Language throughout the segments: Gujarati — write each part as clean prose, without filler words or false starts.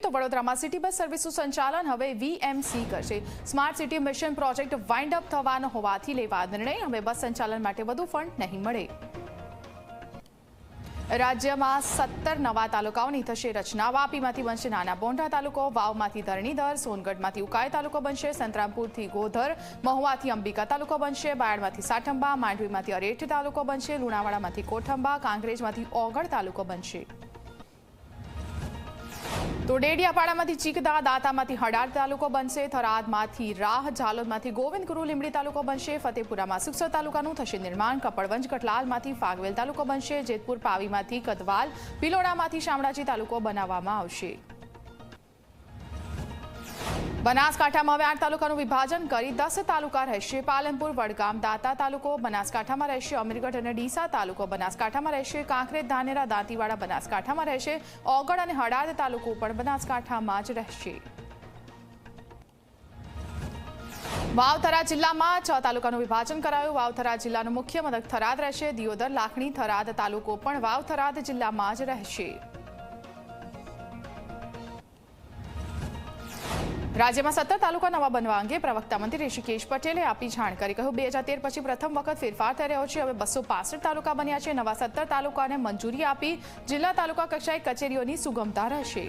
તો વડોદરામાં સિટી બસ સર્વિસનું સંચાલન હવે વીએમસી કરશે। Smart city mission project wind up થવાનો હોવાથી લેવા નિર્ણય। હવે બસ સંચાલન માટે વધુ ફંડ નહીં મળે। રાજ્યમાં 17 નવા તાલુકાઓની થશે રચના। વાપીમાંથી બનશે નાના બોંઢા તાલુકો, વાવમાંથી ધરણીધર, સોનગઢમાંથી ઉકાઈ તાલુકો બનશે, સંતરામપુરથી ગોધર, મહુવાથી અંબિકા તાલુકો બનશે, બાયડમાંથી સાઠંબા, માંડવીમાંથી અરેઠ તાલુકો બનશે, લુણાવાડામાંથી કોઠંબા, કાંકરેજમાંથી ઓગળ તાલુકો બનશે। તો ડેડિયાપાડામાંથી ચીકદા, દાંતામાંથી હડાદ તાલુકો બનશે, થરાદમાંથી રાહ, ઝાલોદમાંથી ગોવિંદગુરુ લીંબડી તાલુકો બનશે, ફતેપુરામાં સુખસર તાલુકાનું થશે નિર્માણ, કપડવંજ કટલાલમાંથી ફાગવેલ તાલુકો બનશે, જેતપુર પાવીમાંથી કદવાલ, ભિલોડામાંથી શામળાજી તાલુકો બનાવવામાં આવશે। બનાસકાંઠામાં હવે 8 તાલુકાનું વિભાજન કરી 10 તાલુકા રહેશે। પાલનપુર, વડગામ, દાંતા તાલુકો બનાસકાંઠામાં રહેશે, અમીરગઢ અને ડીસા તાલુકો બનાસકાંઠામાં રહેશે, કાંકરેજ, ધાનેરા, દાંતીવાડા બનાસકાંઠામાં રહેશે, ઓગળ અને હડાદ તાલુકો પણ બનાસકાંઠામાં જ રહેશે। વાવથરા જિલ્લામાં 6 તાલુકાનું વિભાજન કરાયું। વાવથરા જિલ્લાનું મુખ્ય મથક થરાદ રહેશે, દિયોદર, લાખણી, થરાદ તાલુકો પણ વાવથરાદ જિલ્લામાં જ રહેશે। રાજ્યમાં 17 તાલુકા નવા બનવા અંગે પ્રવક્તા મંત્રી ઋષિકેશ પટેલે આપી જાણકારી। કહ્યું 2013 પછી પ્રથમ વખત ફેરફાર થઈ રહ્યો છે। હવે 265 તાલુકા બન્યા છે। નવા 17 તાલુકાને મંજૂરી આપી જિલ્લા તાલુકા કક્ષાએ કચેરીઓની સુગમતા રહેશે।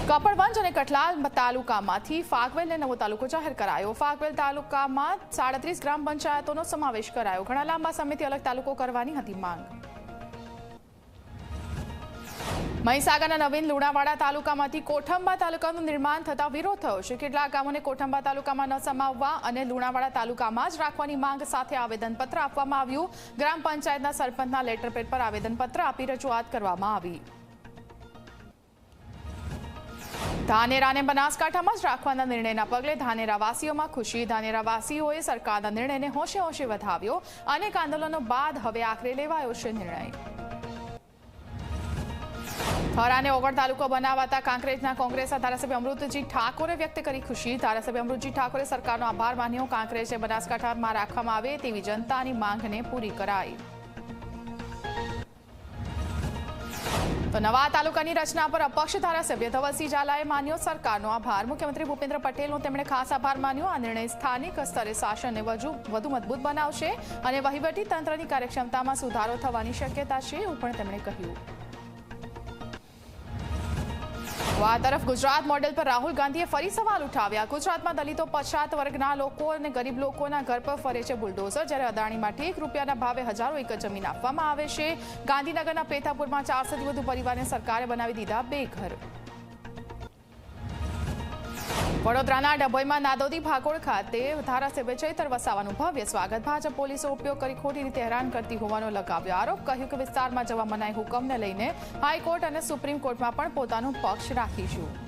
કપડવંજ અને કઠલાલ તાલુકામાંથી ફાગવેલને નવો તાલુકો જાહેર કરાયો। ફાગવેલ તાલુકામાં 37 ગ્રામ પંચાયતોનો સમાવેશ કરાયો। ઘણા લાંબા સમયથી અલગ તાલુકો કરવાની હતી માંગ। મહીસાગરના નવીન લુણાવાડા તાલુકામાંથી કોઠંબા તાલુકાનું નિર્માણ થતા વિરોધ થયો છે। કેટલાક ગામોને કોઠંબા તાલુકામાં ન સમાવવા અને લુણાવાડા તાલુકામાં જ રાખવાની માંગ સાથે આવેદનપત્ર આપવામાં આવ્યું। ગ્રામ પંચાયતના સરપંચના લેટરપેડ પર આવેદનપત્ર આપી રજૂઆત કરવામાં આવી। ધાનેરાને બનાસકાંઠામાં જ રાખવાના નિર્ણયના પગલે ધાનેરાવાસીઓમાં ખુશી। ધાનેરાવાસીઓએ સરકારના નિર્ણયને હોંશે હોંશે વધાવ્યો। અનેક આંદોલનો બાદ હવે આખરે લેવાયો છે નિર્ણય। થરાને ઓગળ તાલુકો બનાવાતા કાંકરેજના કોંગ્રેસના ધારાસભ્ય અમૃતજી ઠાકોરે વ્યક્ત કરી ખુશી। ધારાસભ્ય અમૃતજી ઠાકોરે સરકારનો આભાર માન્યો। કાંકરેજને બનાસકાંઠામાં રાખવામાં આવે તેવી જનતાની માંગને પૂરી કરાઈ। તો નવા તાલુકાની રચના પર અપક્ષ ધારાસભ્ય ધવલસિંહ ઝાલાએ માન્યો સરકારનો આભાર। મુખ્યમંત્રી ભૂપેન્દ્ર પટેલનો તેમણે ખાસ આભાર માન્યો। આ નિર્ણય સ્થાનિક સ્તરે શાસનને વધુ મજબૂત બનાવશે અને વહીવટી તંત્રની કાર્યક્ષમતામાં સુધારો થવાની શક્યતા છે એવું પણ તેમણે કહ્યું। આ તરફ ગુજરાત મોડેલ પર રાહુલ ગાંધીએ ફરી સવાલ ઉઠાવ્યા। ગુજરાતમાં દલિતો, પછાત વર્ગના લોકો અને ગરીબ લોકોના ઘર પર ફરે છે બુલડોઝર, જ્યારે અદાણી માટે 1 રૂપિયાના ભાવે હજારો એકર જમીન આપવામાં આવે છે। ગાંધીનગરના પેથાપુરમાં 400થી વધુ પરિવારને સરકારે બનાવી દીધા બેઘર। વડોદરાના ડભોઈમાં નાદોદી ભાગોળ ખાતે ધારાસભ્ય ચૈતર વસાવાનું ભવ્ય સ્વાગત। ભાજપ પોલીસો ઉપયોગ કરી ખોટી રીતે હેરાન કરતી હોવાનો લગાવ્યો આરોપ। કહ્યું કે વિસ્તારમાં જવા મનાઈ હુકમને લઈને હાઈકોર્ટ અને સુપ્રીમ કોર્ટમાં પણ પોતાનો પક્ષ રાખીશું।